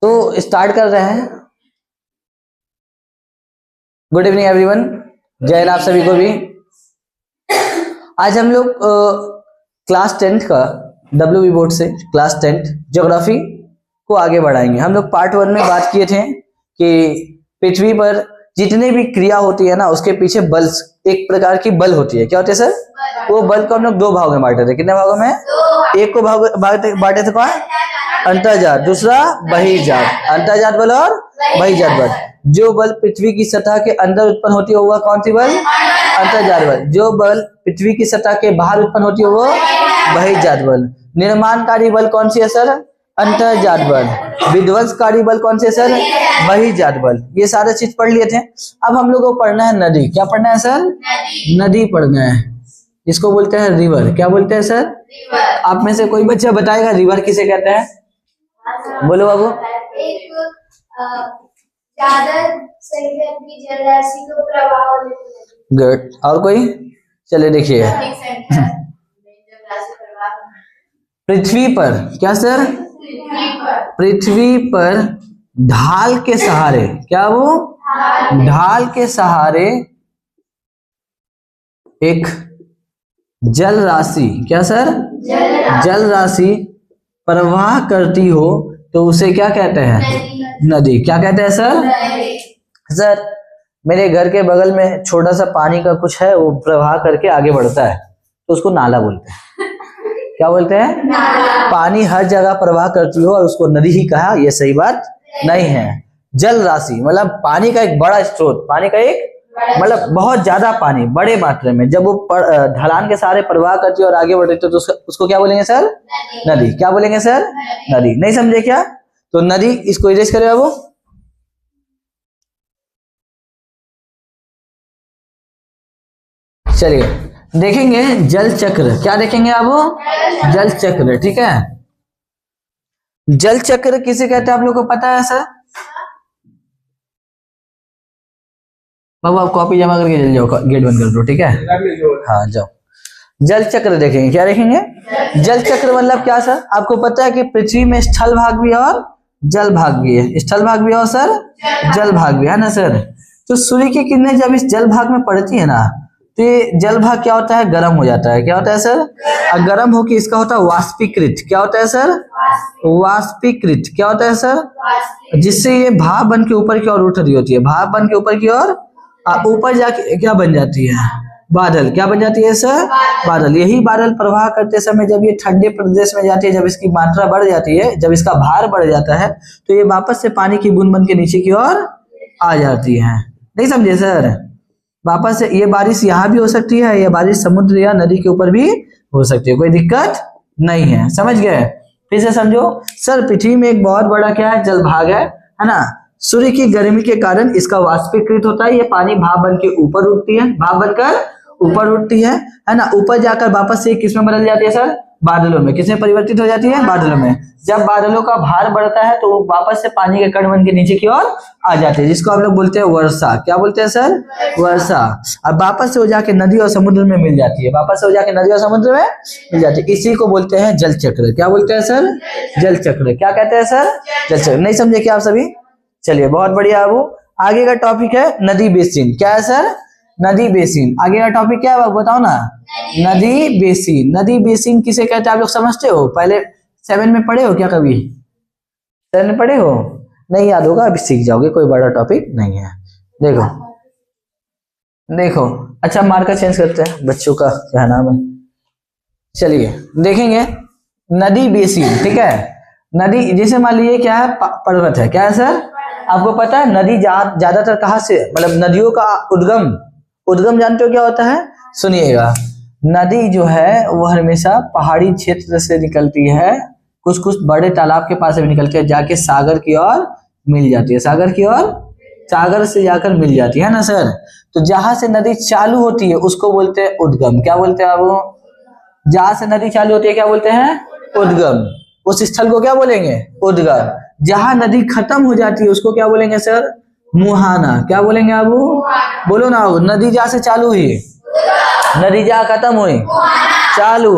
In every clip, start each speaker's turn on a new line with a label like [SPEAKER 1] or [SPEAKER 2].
[SPEAKER 1] तो स्टार्ट कर रहे हैं। गुड इवनिंग एवरीवन, जय हिंद आप सभी को भी। आज हम लोग क्लास 10th का WB बोर्ड से क्लास 10th ज्योग्राफी को आगे बढ़ाएंगे। हम लोग पार्ट 1 में बात किए थे कि पृथ्वी पर जितने भी क्रिया होती है ना, उसके पीछे बल, एक प्रकार की बल होती है। क्या होती है सर? वो बल को हम लोग 2 भागों में बांटे थे। कितने भागों में? एक को बांटे थे कौन? अंतर्जात, दूसरा बहिर्जात। अंतर्जात बल और बहिर्जात बल। जो बल पृथ्वी की सतह के अंदर उत्पन्न होती है वो कौन सी बल? अंतर्जात बल। जो बल पृथ्वी की सतह के बाहर उत्पन्न होती है वो बहिर्जात बल। निर्माणकारी बल कौन सी है सर? अंतर्जात बल। विध्वंसकारी बल कौन से सर? बहिर्जात बल। ये सारे चीज पढ़ लिए थे। अब हम लोग को पढ़ना है नदी। क्या पढ़ना है सर? नदी पढ़ना है। इसको बोलते हैं रिवर। क्या बोलते हैं सर? आप में से कोई बच्चा बताएगा रिवर किसे कहते हैं? बोलो बाबू। गुड। और कोई? चलिए देखिए, पृथ्वी पर, क्या सर? पृथ्वी पर ढाल के सहारे, क्या वो? ढाल के सहारे एक जल राशि, क्या सर? जल राशि प्रवाह करती हो तो उसे क्या कहते हैं? नदी। क्या कहते हैं सर? सर मेरे घर के बगल में छोटा सा पानी का कुछ है, वो प्रवाह करके आगे बढ़ता है तो उसको नाला बोलते हैं। क्या बोलते हैं? पानी हर जगह प्रवाह करती हो और उसको नदी ही कहा, यह सही बात नहीं है। जल राशि मतलब पानी का एक बड़ा स्रोत, पानी का एक मतलब बहुत ज्यादा पानी बड़े मात्रा में जब वो ढलान के सहारे प्रवाह करती है और आगे बढ़ती है तो उसको क्या बोलेंगे सर? नदी। क्या बोलेंगे सर? नदी। नहीं समझे क्या? तो नदी, इसको इरेज करेगा वो। चलिए देखेंगे जल चक्र। क्या देखेंगे आप? जल चक्र। ठीक है, जल चक्र किसे कहते हैं आप लोग को पता है सर? बाबू आप कॉपी जमा करके चल जाओ, गेट बंद कर दो। ठीक है, हाँ जाओ। जल चक्र देखेंगे। क्या देखेंगे? जल चक्र मतलब क्या सर? आपको पता है कि पृथ्वी में स्थल भाग भी है और जल भाग भी है। स्थल भाग भी है और सर जल भाग भी है ना सर। तो सूर्य की किरणें जब इस जल भाग में पड़ती है ना, तो ये जल भाग क्या होता है? गर्म हो जाता है। क्या होता है सर? गर्म होकर इसका होता है वाष्पीकृत। क्या होता है सर? वाष्पीकृत। क्या होता है सर? जिससे ये भाप बन के ऊपर की ओर उठ रही होती है। भाप बन के ऊपर की ओर ऊपर जाके क्या बन जाती है? बादल। क्या बन जाती है सर? बादल। यही बादल प्रवाह करते समय जब ये ठंडे प्रदेश में जाती है, जब इसकी मात्रा बढ़ जाती है, जब इसका भार बढ़ जाता है, तो ये वापस से पानी की बूंद बन के नीचे की ओर आ जाती है। नहीं समझे सर? वापस से ये बारिश यहाँ भी हो सकती है, ये बारिश समुद्र या नदी के ऊपर भी हो सकती है, कोई दिक्कत नहीं है। समझ गए? फिर से समझो सर, पृथ्वी में एक बहुत बड़ा क्या है? जल भाग है ना। सूर्य की गर्मी के कारण इसका वाष्पीकृत होता है, ये पानी भाप बन के ऊपर उठती है, भाप बनकर ऊपर उठती है ना। ऊपर जाकर वापस से किसमें बदल जाती है सर? बादलों में। किसमें परिवर्तित हो जाती है? बादलों में। जब बादलों का भार बढ़ता है तो वो वापस से पानी के कण बन के नीचे की ओर आ जाते हैं, जिसको हम लोग बोलते हैं वर्षा। क्या बोलते हैं सर? वर्षा। अब वापस से हो जाके नदी और समुद्र में मिल जाती है। वापस से हो जाके नदी और समुद्र में मिल जाती है। इसी को बोलते हैं जल चक्र। क्या बोलते हैं सर? जल चक्र। क्या कहते हैं सर? जल चक्र। नहीं समझे क्या आप सभी? चलिए बहुत बढ़िया। वो आगे का टॉपिक है नदी बेसिन। क्या है सर? नदी बेसिन। आगे का टॉपिक क्या है बताओ ना? नदी बेसिन। नदी बेसिन किसे कहते हैं आप लोग समझते हो? पहले 7 में पढ़े हो क्या? कभी 7 में पढ़े हो? नहीं याद होगा, अभी सीख जाओगे, कोई बड़ा टॉपिक नहीं है। देखो देखो, अच्छा मार्कर चेंज करते हैं, बच्चों का क्या नाम है। चलिए देखेंगे नदी बेसिन। ठीक है, नदी जैसे मान लीजिए क्या है? पर्वत है। क्या है सर? आपको पता है नदी ज्यादातर कहाँ से, मतलब नदियों का उद्गम जानते हो क्या होता है? सुनिएगा, नदी जो है वो हमेशा पहाड़ी क्षेत्र से निकलती है, कुछ कुछ बड़े तालाब के पास से भी निकलती है, जाके सागर की ओर मिल जाती है। सागर की ओर, सागर से जाकर मिल जाती है ना सर। तो जहां से नदी चालू होती है उसको बोलते हैं उद्गम। क्या बोलते हैं आप? जहां से नदी चालू होती है क्या बोलते हैं? उद्गम। उस स्थल को क्या बोलेंगे? उद्गम। जहां नदी खत्म हो जाती है उसको क्या बोलेंगे सर? मुहाना। क्या बोलेंगे आप? बोलो ना। नदी जहां से चालू हुई, नदी जहां खत्म हुई, चालू,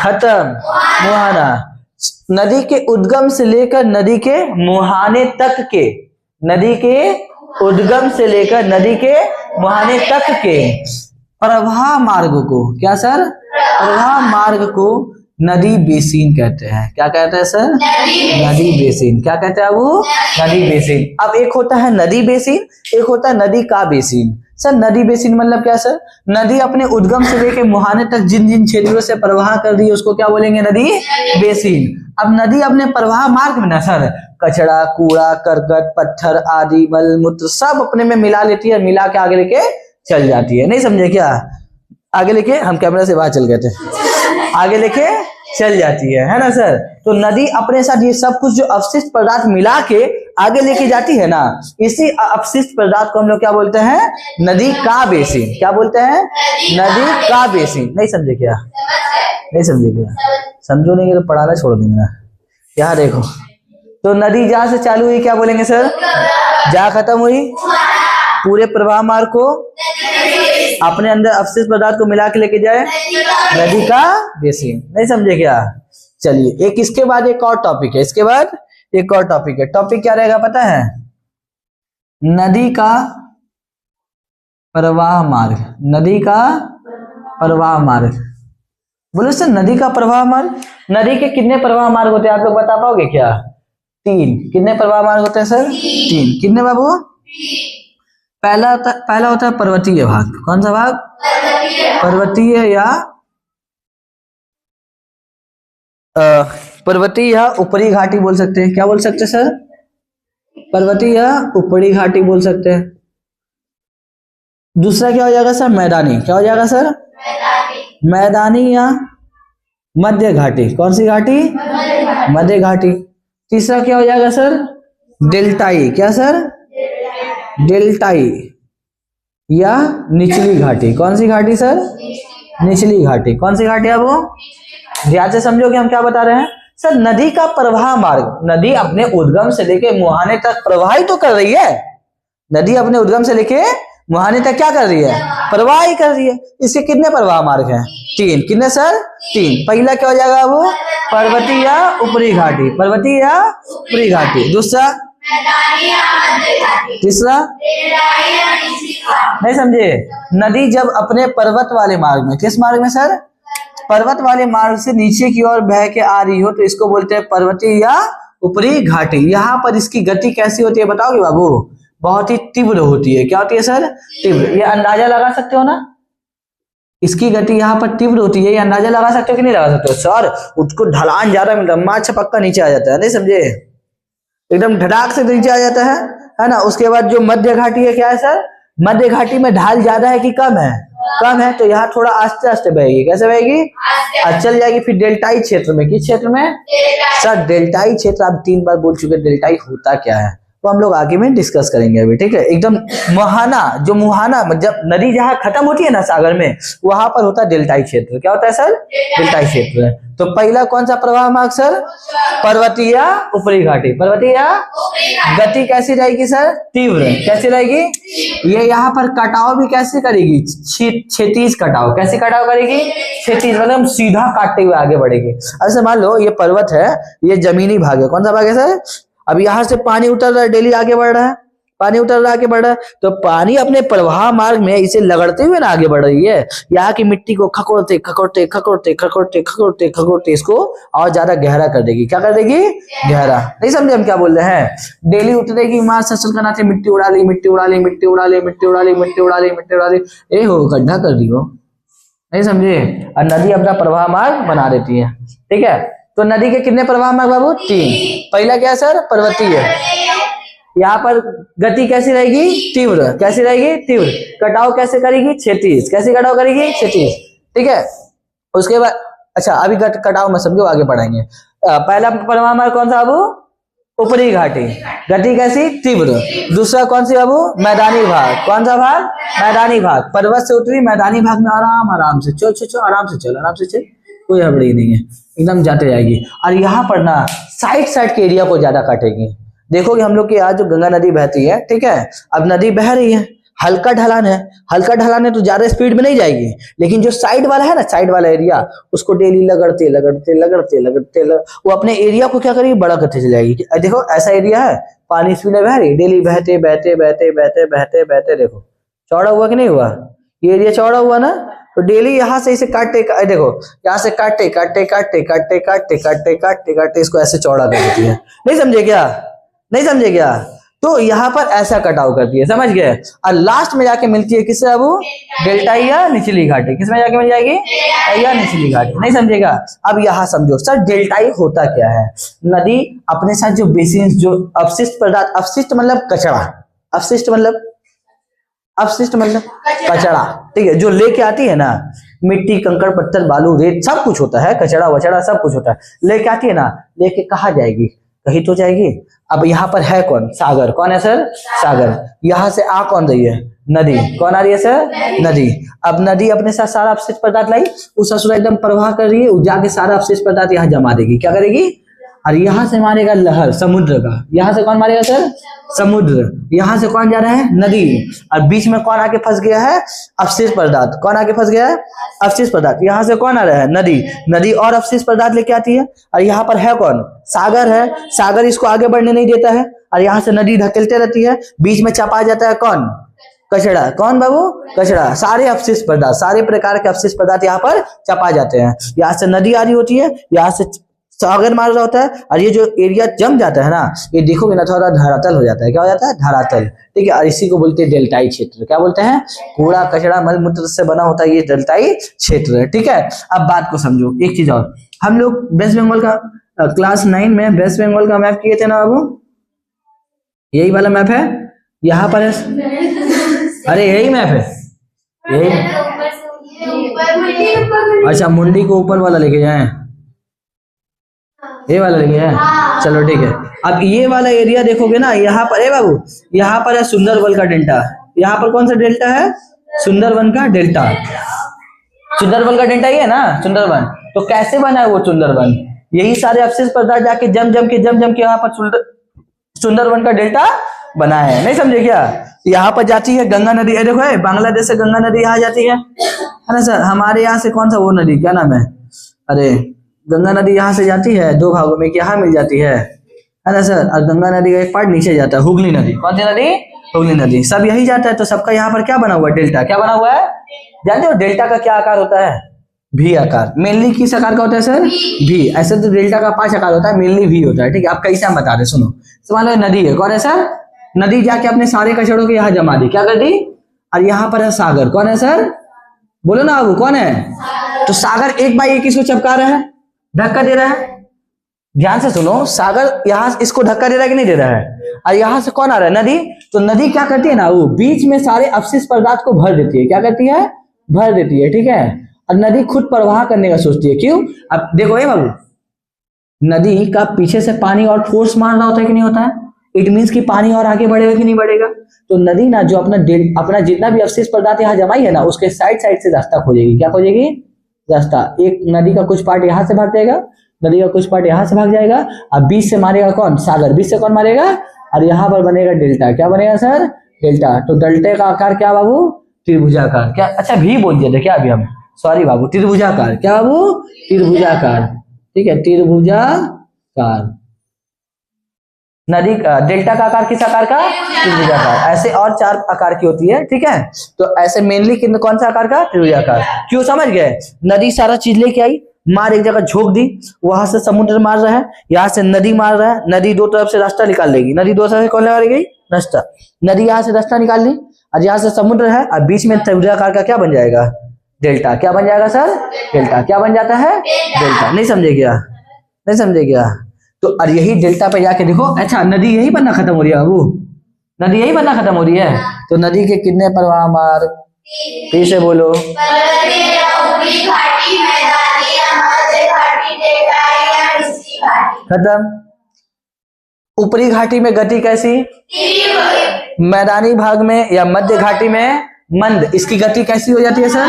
[SPEAKER 1] खत्म, मुहाना। नदी के उद्गम से लेकर नदी के मुहाने तक के, नदी के उद्गम से लेकर नदी के मुहाने तक के प्रवाह मार्ग को, क्या सर, प्रवाह मार्ग को नदी बेसिन कहते हैं। क्या कहते हैं सर, नदी बेसिन। क्या कहते हैं वो, नदी बेसिन। अब एक होता है नदी बेसिन, एक होता है नदी का बेसिन। सर नदी बेसिन मतलब क्या सर, नदी अपने उद्गम से लेकर मुहाने तक जिन जिन क्षेत्रों से प्रवाह कर रही है उसको क्या बोलेंगे, नदी बेसिन। अब नदी अपने प्रवाह मार्ग में ना सर कचरा, कूड़ा, करकट, पत्थर आदि, मल मूत्र सब अपने में मिला लेती है, मिला के आगे लेके चल जाती है। नहीं समझे क्या, आगे लेके, हम कैमरा से बाहर चल गए थे, आगे लेके चल जाती है ना सर। तो नदी अपने साथ ये सब कुछ जो अपशिष्ट पदार्थ मिला के आगे लेके जाती है ना, इसी अपशिष्ट पदार्थ को हम लोग क्या बोलते हैं, नदी का बेसिन। क्या बोलते हैं, नदी का बेसिन। नहीं समझे क्या, नहीं समझे क्या, समझो नहीं तो पढ़ाना छोड़ देंगे ना। यहाँ देखो, तो नदी जहां से चालू हुई क्या बोलेंगे सर, जहां खत्म हुई पूरे प्रवाह मार्ग को अपने अंदर अपशिष्ट पदार्थ को मिला के लेके जाए, नदी का बेसिन। नहीं समझे क्या। चलिए एक इसके बाद एक और टॉपिक है, इसके बाद एक और टॉपिक है। टॉपिक क्या रहेगा पता है, नदी का प्रवाह मार्ग। नदी का प्रवाह मार्ग, बोलो सर नदी का प्रवाह मार्ग। नदी के कितने प्रवाह मार्ग होते हैं आप लोग बता पाओगे क्या, 3। कितने प्रवाह मार्ग होते हैं सर, 3। कितने बाबू, पहला होता है पर्वतीय भाग। कौन सा भाग, पर्वतीय या पर्वतीय या ऊपरी घाटी बोल सकते हैं। क्या बोल सकते हैं सर, पर्वतीय या ऊपरी घाटी बोल सकते हैं। दूसरा क्या हो जाएगा सर, मैदानी। क्या हो जाएगा सर, मैदानी या मध्य घाटी। कौन सी घाटी, मध्य घाटी। तीसरा क्या हो जाएगा सर, डेल्टाई। क्या सर, डेल्टाई या निचली घाटी। कौन सी घाटी सर, निचली घाटी। कौन सी घाटी है वो, ध्यान से समझोगे हम क्या बता रहे हैं। सर नदी का प्रवाह मार्ग, नदी अपने उद्गम से लेके मुहाने तक प्रवाहित तो कर रही है, नदी अपने उद्गम से लेके मुहाने तक क्या कर रही है, प्रवाह ही कर रही है। इसके कितने प्रवाह मार्ग हैं, 3। कितने सर, 3। पहला क्या हो जाएगा वो, पर्वतीय या ऊपरी घाटी, पर्वतीय या ऊपरी घाटी। दूसरा, तीसरा, नहीं समझे। नदी जब अपने पर्वत वाले मार्ग में, किस मार्ग में सर, पर्वत वाले मार्ग से नीचे की ओर बह के आ रही हो तो इसको बोलते हैं पर्वतीय या ऊपरी घाटी। यहाँ पर इसकी गति कैसी होती है बताओगे बाबू, बहुत ही तीव्र होती है। क्या होती है सर, तीव्र। ये अंदाजा लगा सकते हो ना, इसकी गति यहाँ पर तीव्र होती है, ये अंदाजा लगा सकते हो कि नहीं लगा सकते हो सर। उसको ढलान ज्यादा मिलता है, माँ छपक्का नीचे आ जाता है। नहीं समझे, एकदम धड़ाक से नीचे आ जाता है ना। उसके बाद जो मध्य घाटी है, क्या है सर, मध्य घाटी में ढाल ज्यादा है कि कम है, कम है, तो यहाँ थोड़ा आस्ते आस्ते बहेगी। कैसे बहेगी, चल जाएगी। फिर डेल्टाई क्षेत्र में, किस क्षेत्र में सर, डेल्टाई क्षेत्र। आप 3 बार बोल चुके, डेल्टाई होता क्या है तो हम लोग आगे में डिस्कस करेंगे अभी, ठीक है। एकदम मुहाना, जो मुहाना जब नदी जहाँ खत्म होती है ना सागर में, वहां पर होता है डेल्टाई क्षेत्र। क्या होता है सर, डेल्टाई क्षेत्र। तो पहला कौन सा प्रवाह मार्ग सर, पर्वतीय या ऊपरी घाटी, पर्वतीय या। गति कैसी रहेगी सर, तीव्र। कैसी रहेगी, ये यहाँ पर कटाव भी कैसे करेगी, क्षैतिज कटाव। कैसे कटाव करेगी, क्षैतिज, मतलब सीधा काटते हुए आगे बढ़ेगी। ऐसे मान लो ये पर्वत है, ये जमीनी भाग है। कौन सा भाग है सर, अब यहाँ से पानी उतर रहा है, डेली आगे बढ़ रहा है, पानी उतर रहा, आगे बढ़ रहा है, तो पानी अपने प्रवाह मार्ग में इसे लगड़ते हुए ना आगे बढ़ रही है। यहाँ की मिट्टी को खकोड़ते खकोड़ते खकोड़ते खकोड़ते खकोड़ते खकोड़ते इसको और ज्यादा गहरा कर देगी। क्या कर देगी, गहरा। नहीं समझे हम क्या बोल रहे हैं, डेली उतरेगी माँ सचल का नाते, मिट्टी उड़ा ली, मिट्टी उड़ा ली, मिट्टी उड़ा ली, मिट्टी उड़ा ली, मिट्टी उड़ा ली, मिट्टी उड़ा ली, ए हो गड्ढा कर दी हो। नहीं समझे, और नदी अपना प्रवाह मार्ग बना देती है, ठीक है। तो नदी के कितने प्रवाह मार्ग बाबू, 3। पहला क्या है सर, पर्वतीय। यहाँ पर गति कैसी रहेगी, तीव्र। कैसी रहेगी, तीव्र। कटाव कैसे करेगी, क्षैतिज। कैसे कटाव करेगी, क्षैतिज, ठीक है। उसके बाद अच्छा अभी कटाव में समझो, आगे बढ़ाएंगे। पहला प्रवाह मार्ग कौन सा बाबू, ऊपरी घाटी, गति कैसी, तीव्र। दूसरा कौन सी बाबू, मैदानी भाग। कौन सा भाग, मैदानी भाग। पर्वत से उतरी, मैदानी भाग में आराम आराम से चल चल चल, आराम से चल, आराम से चल, कोई हड़बड़ी नहीं है, एकदम जाते जाएगी। और यहाँ पर ना साइड साइड के एरिया को ज्यादा काटेगी। देखोगे हम लोग की आज जो गंगा नदी बहती है, ठीक है, अब नदी बह रही है, हल्का ढलान है, हल्का ढलान है तो ज्यादा स्पीड में नहीं जाएगी, लेकिन जो साइड वाला है ना, साइड वाला एरिया, उसको डेली लगड़ते लगड़ते लगड़ते लगड़ते वो अपने एरिया को क्या करेगी, बड़ा करते चली जाएगी। देखो ऐसा एरिया है, पानी स्पीड में बह रही, डेली बहते बहते बहते बहते बहते बहते देखो चौड़ा हुआ कि नहीं हुआ, ये एरिया चौड़ा हुआ ना, तो डेली यहाँ से इसे काटते, देखो यहाँ से काटते काटते काटते काटते काटते काटते काटते काटते इसको ऐसे चौड़ा कर देती है। नहीं समझे क्या, नहीं समझे क्या, तो यहाँ पर ऐसा कटाव करती है, समझ गए। और लास्ट में जाके मिलती है किससे अब, डेल्टाई या निचली घाटी, किसमें जाके मिल जाएगी, या निचली घाटी। नहीं समझेगा। अब यहाँ समझो सर डेल्टाई होता क्या है, नदी अपने साथ जो बेसिन, जो अपशिष्ट पदार्थ, अपशिष्ट मतलब कचरा, अपशिष्ट मतलब, अपशिष्ट मतलब कचरा, ठीक है, जो लेके आती है ना, मिट्टी कंकड़ पत्थर बालू रेत सब कुछ होता है, कचरा वचड़ा सब कुछ होता है, लेके आती है ना, लेके कहाँ जाएगी, कहीं तो जाएगी। अब यहाँ पर है कौन, सागर, कौन है सर, सागर। यहाँ से आ कौन रही है, नदी, कौन आ रही है सर, नदी। अब नदी अपने साथ सारा अपशिष्ट पदार्थ लाई, उस असुर एकदम प्रवाह कर रही है, जाके सारा अपशिष्ट पदार्थ यहाँ जमा देगी, क्या करेगी, और यहाँ से मारेगा लहर समुद्र का, यहाँ से कौन मारेगा सर, समुद्र। यहाँ से कौन जा रहा है, नदी, और बीच में कौन आके फंस गया है, अपशिष्ट पदार्थ, कौन आके फंस गया है, अपशिष्ट पदार्थ। यहाँ से कौन आ रहा है, नदी, नदी और अपशिष्ट पदार्थ लेके आती है, और यहाँ पर है कौन, सागर है, सागर इसको आगे बढ़ने नहीं देता है, और यहाँ से नदी धकेलते रहती है, बीच में चपा जाता है कौन, कचड़ा, कौन बाबू, कचड़ा, सारे अपशिष्ट पदार्थ, सारे प्रकार के अपशिष्ट पदार्थ यहाँ पर चपा जाते हैं। यहाँ से नदी आ रही होती है, यहाँ से सागर मार रहा होता है, और ये जो एरिया जम जाता है ना, ये देखोगे ना थोड़ा धरातल हो जाता है, क्या हो जाता है, धरातल, ठीक है। और इसी को बोलते हैं डेल्टाई क्षेत्र, क्या बोलते हैं, कूड़ा कचड़ा मल मूत्र से बना होता है, ये डेल्टाई क्षेत्र है, ठीक है। अब बात को समझो, एक चीज और, हम लोग वेस्ट बंगाल का क्लास 9 में वेस्ट बंगाल का मैप किए थे ना बाबू, यही वाला मैप है, यहाँ पर है, अरे यही मैप है, यही, अच्छा मुंडी को ऊपर वाला लेके जाए, ये वाला लेके जाए, चलो ठीक है। अब ये वाला एरिया देखोगे ना, यहाँ पर है बाबू, यहाँ पर है सुंदरबन का डेल्टा, यहाँ पर कौन सा डेल्टा है, सुंदरबन का डेल्टा, सुंदरबन का डेल्टा ये है ना, सुंदरबन। तो कैसे बना है वो सुंदरबन, यही सारे अपशिष्ट पदार्थ जाके जम जम के यहाँ पर सुंदरबन का डेल्टा बना है। नहीं समझे क्या, यहाँ पर जाती है गंगा नदी, देखो है बांग्लादेश से गंगा नदी यहाँ जाती है ना सर, हमारे यहाँ से कौन सा वो नदी, क्या नाम है, अरे गंगा नदी यहाँ से जाती है दो भागों में, यहाँ मिल जाती है ना सर, और गंगा नदी का एक पार्ट नीचे जाता है, हुगली नदी, कौन सी नदी, हुगली नदी, सब यही जाता है। तो सबका यहाँ पर क्या बना हुआ है, डेल्टा, क्या बना हुआ है, जानते हो डेल्टा का क्या आकार होता है, भी आकार। मेनली किस आकार का होता है सर, भी। ऐसे तो डेल्टा का 5 आकार होता है, मेनली भी होता है, ठीक है। आप कैसे हम बता रहे, सुनो, मान लो नदी है, कौन है सर, नदी जाके अपने सारे कचड़ों को यहाँ जमा दी, क्या कर दी, और यहाँ पर है सागर, कौन है सर, बोलो ना बाबू, कौन है, तो सागर एक बाई एक इसको चपका रहा है, धक्का दे रहा है, ध्यान से सुनो, सागर यहाँ इसको धक्का दे रहा है कि नहीं दे रहा है, और यहाँ से कौन आ रहा है, नदी। तो नदी क्या करती है ना, वो बीच में सारे अपशिष्ट पदार्थ को भर देती है, क्या करती है, भर देती है, ठीक है। और नदी खुद प्रवाह करने का सोचती है, क्यों, अब देखो ये बाबू, नदी का पीछे से पानी और फोर्स मार रहा होता है कि नहीं होता है, इट मीन्स कि पानी और आगे बढ़ेगा कि नहीं बढ़ेगा। तो नदी ना जो अपना जितना भी अवशिष्ट पदार्थ यहाँ जमाई है ना, उसके साइड साइड से रास्ता खोजेगी, क्या खोजेगी, रास्ता। एक नदी का कुछ पार्ट यहाँ से भाग जाएगा, नदी का कुछ पार्ट यहाँ से भाग जाएगा, और बीच से मारेगा कौन, सागर, बीच से कौन मारेगा, और यहाँ पर बनेगा डेल्टा, क्या बनेगा सर, डेल्टा। तो डेल्टा का आकार क्या बाबू, त्रिभुजाकार, क्या, अच्छा भी बोल दिया था क्या अभी हम, सॉरी बाबू, त्रिभुजाकार, क्या बाबू, त्रिभुजाकार, ठीक है, त्रिभुजाकार। नदी डेल्टा का आकार किस आकार का, त्रिभुजाकार। ऐसे और 4 आकार की होती है, ठीक है। तो ऐसे मेनली कौन सा आकार का, त्रिभुजाकार। क्यों, समझ गए, नदी सारा चीज लेके आई, मार एक जगह झोंक दी, वहां से समुद्र मार रहा है, यहाँ से नदी मार रहा है, नदी दो तरफ से रास्ता निकाल लेगी, नदी दो तरफ से कौन निकाल गई, रास्ता, नदी यहाँ से रास्ता निकाल ली, और यहाँ से समुद्र है, और बीच में त्रिभुजाकार का क्या बन जाएगा, डेल्टा, क्या बन जाएगा सर, डेल्टा, क्या बन जाता है, डेल्टा। नहीं समझे क्या, नहीं समझे क्या। तो और यही डेल्टा पे जाके देखो, अच्छा नदी यही बनना खत्म हो रही है बाबू, नदी यही बनना खत्म हो रही है। तो नदी के कितने प्रवाह मार्ग, फिर से बोलो, खत्म। ऊपरी घाटी में गति कैसी, मैदानी भाग में या मध्य घाटी में मंद, इसकी गति कैसी हो जाती है सर,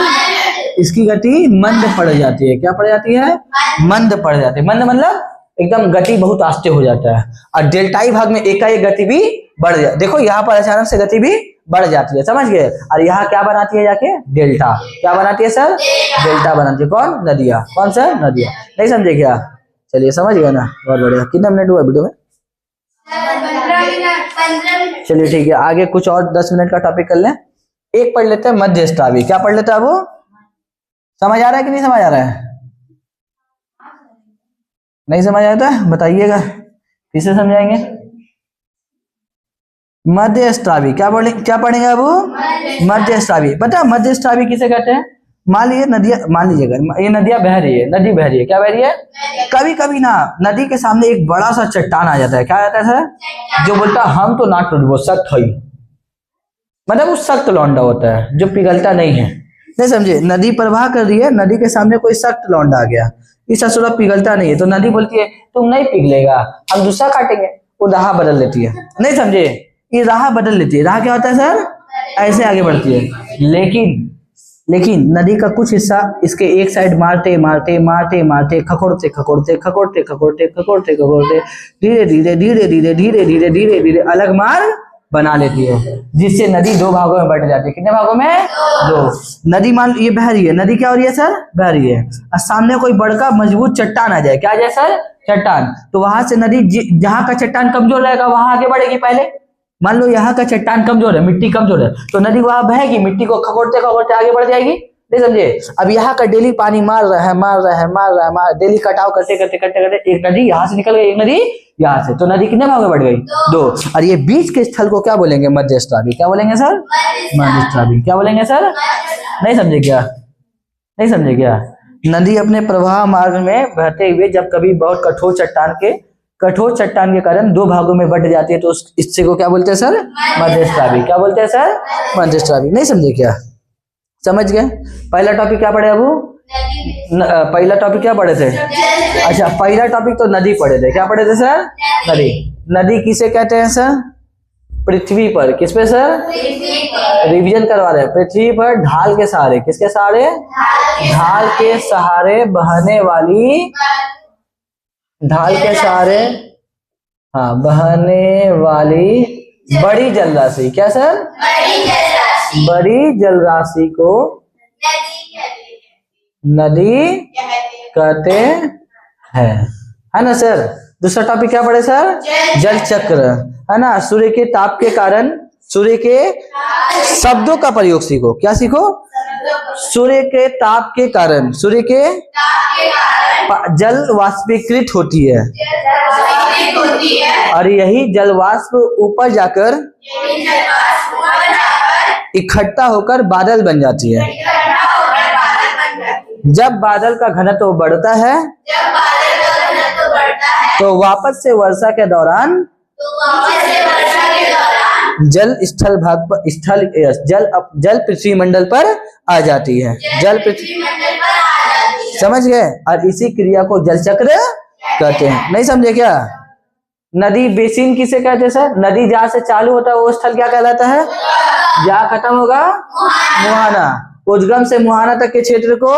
[SPEAKER 1] इसकी गति मंद पड़ जाती है, क्या पड़ जाती है, मंद पड़ जाती है। मंद मतलब एकदम गति बहुत आस्ते हो जाता है, और डेल्टाई भाग में एकाएक गति भी बढ़ जाए। देखो यहाँ पर अचानक से गति भी बढ़ जाती है, समझ गए। और यहाँ क्या बनाती है जाके, डेल्टा। क्या बनाती है सर, डेल्टा बनाती है। कौन, नदियाँ। कौन सर, नदियाँ। नहीं समझे क्या, चलिए समझ गए ना, बहुत बढ़िया। कितना मिनट हुआ वीडियो में,
[SPEAKER 2] 15
[SPEAKER 1] चलिए ठीक है। आगे कुछ और 10 मिनट का टॉपिक कर लें। एक पढ़ लेते हैं मध्यस्थावी। क्या पढ़ लेते हैं वो, समझ आ रहा है कि नहीं समझ आ रहा है, नहीं समझ आता है बताइएगा, किसे समझाएंगे। मध्यस्थावी क्या पढ़ेंगे अब, मध्यस्थावी। पता है मध्यस्थावी किसे कहते हैं, मान लीजिए नदियां, मान लीजिएगा ये नदियां बह रही है, नदी बह रही है, क्या बह रही है, कभी कभी ना नदी के सामने एक बड़ा सा चट्टान आ जाता है। क्या आ जाता है सर, जो बोलता है हम तो ना टूट, वो सख्त है, मतलब वो सख्त लौंडा होता है जो पिघलता नहीं है। नहीं समझे, नदी प्रवाह कर रही है, नदी के सामने कोई सख्त लौंडा आ गया, इस असुरा पिघलता नहीं है, तो नदी बोलती है तुम नहीं पिघलेगा, हम दूसरा काटेंगे। वो राह बदल लेती है, नहीं समझे, ये राह बदल लेती है। राह क्या होता है सर, ऐसे आगे बढ़ती है। लेकिन नदी का कुछ हिस्सा इसके एक साइड मारते मारते मारते मारते खकोड़ते खकोड़ते खकोड़ते खकोड़ते खकोड़ते खकोड़ते धीरे धीरे धीरे धीरे धीरे धीरे धीरे धीरे अलग मार्ग बना लेती है, जिससे नदी दो भागों में बट जाती है। कितने भागों में, दो। नदी मान ये बह रही है, नदी क्या हो रही है सर, बह रही है, और सामने कोई बड़का मजबूत चट्टान आ जाए, क्या आ जाए सर, चट्टान, तो वहां से नदी जहां का चट्टान कमजोर रहेगा वहां आगे बढ़ेगी। पहले मान लो यहाँ का चट्टान कमजोर है, मिट्टी कमजोर है, तो नदी वहां बहेगी, मिट्टी को खकोड़ते खकोड़ते आगे बढ़ जाएगी। नहीं समझे, अब यहाँ का डेली पानी मार रहा है, डेली कटाव करते करते करते करते एक नदी यहाँ से निकल गई, एक नदी यहाँ से, तो नदी कितने भाग में बढ़ गई, दो। और ये बीच के स्थल को क्या बोलेंगे, मध्यस्थावी। क्या बोलेंगे सर, मध्यस्थावी। क्या बोलेंगे सर, नहीं समझे क्या, नहीं समझे क्या। नदी अपने प्रवाह मार्ग में बहते हुए जब कभी बहुत कठोर चट्टान के कारण दो भागों में बट जाती है, तो उस हिस्से को क्या बोलते हैं सर, मध्यस्थावी। क्या बोलते हैं सर, मध्यस्थावी। नहीं समझे क्या, समझ गए। पहला टॉपिक क्या पढ़े अबू, पहला टॉपिक क्या पढ़े थे, अच्छा पहला टॉपिक तो नदी पढ़े थे। क्या पढ़े थे सर, नदी। नदी किसे कहते हैं सर, पृथ्वी पर, किस पे सर, रिवीजन करवा रहे हैं, पृथ्वी पर ढाल के सहारे, किसके सहारे, ढाल के सहारे बहने वाली, ढाल के सहारे, हाँ, बहने वाली बड़ी जलराशि। क्या सर, बड़ी जलराशि को नदी कहते हैं, है ना सर। दूसरा टॉपिक क्या पढ़े सर, जल चक्र, है ना। सूर्य के ताप के कारण, सूर्य के शब्दों का प्रयोग सीखो। क्या सीखो, सूर्य के ताप के कारण, सूर्य के जल वाष्पीकृत होती है, और यही जल वाष्प ऊपर जाकर इकट्ठा होकर बादल बन जाती है। जब बादल का घनत्व बढ़ता है तो वापस से वर्षा के दौरान जल स्थल भाग पर जल पृथ्वी मंडल पर आ जाती है, जल पृथ्वी समझ गए। और इसी क्रिया को जल चक्र कहते हैं। नहीं समझे क्या। नदी बेसिन किसे कहते हैं सर, नदी जहाँ से चालू होता है वो स्थल क्या कहलाता है, जहाँ खत्म होगा मुहाना, उद्गम से मुहाना तक के क्षेत्र को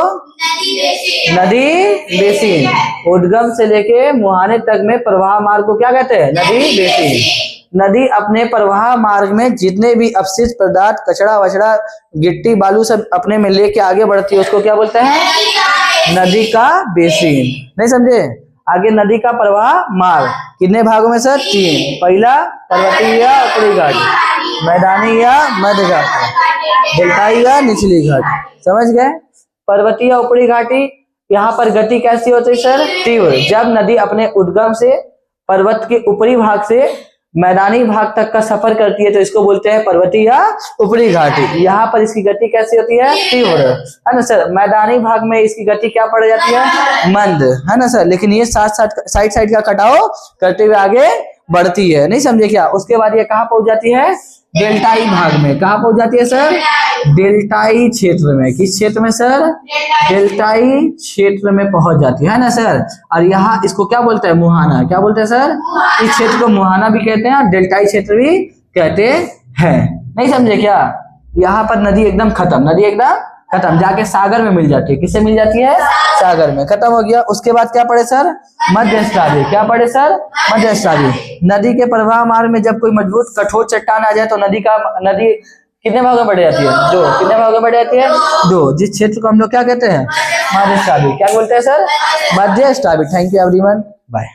[SPEAKER 1] नदी बेसिन, उद्गम से लेके मुहाने तक में प्रवाह मार्ग को क्या कहते हैं, नदी बेसिन। नदी अपने प्रवाह मार्ग में जितने भी अपशिष्ट पदार्थ, कचड़ा वचड़ा, गिट्टी बालू सब अपने में लेके आगे बढ़ती है, उसको क्या बोलते हैं, नदी का बेसिन। नहीं समझे। आगे नदी का प्रवाह मार्ग कितने भागों में सर, 3। पहला पर्वतीय या ऊपरी घाट, मैदानी या मध्य घाट, डेल्टाई या निचली घाट। समझ गए। पर्वतीय ऊपरी घाटी, यहाँ पर गति कैसी होती है सर, तीव्र। जब नदी अपने उद्गम से पर्वत के ऊपरी भाग से मैदानी भाग तक का सफर करती है तो इसको बोलते हैं पर्वतीय या ऊपरी घाटी। यहाँ पर इसकी गति कैसी होती है, तीव्र, है ना सर। मैदानी भाग में इसकी गति क्या पड़ जाती है, मंद, है ना सर। लेकिन ये साइड का कटाव करते हुए आगे बढ़ती है। नहीं समझे क्या। उसके बाद ये कहाँ पहुंच जाती है, डेल्टाई भाग में। कहाँ पहुंच जाती है सर, डेल्टाई क्षेत्र में। किस क्षेत्र में सर, डेल्टाई क्षेत्र में पहुंच जाती है ना सर। और यहाँ इसको क्या बोलते हैं, मुहाना। क्या बोलते हैं सर, इस क्षेत्र को मुहाना भी कहते हैं और डेल्टाई क्षेत्र भी कहते हैं। नहीं समझे क्या। यहाँ पर नदी एकदम खत्म, नदी एकदम खत्म, जाके सागर में मिल जाती है। किससे मिल जाती है? सागर में। खत्म हो गया। उसके बाद क्या पढ़े सर? मध्यस्थादी। क्या पढ़े सर? मध्यस्थादी। नदी के प्रवाह मार्ग में जब कोई मजबूत कठोर चट्टान आ जाए तो नदी कितने भागों में बढ़ जाती है? 2। कितने भागों में बढ़ जाती है? 2। जिस क्षेत्र को हम लोग क्या कहते हैं? मध्यस्थादी। क्या बोलते हैं सर? मध्यस्थादी। Thank you everyone, bye.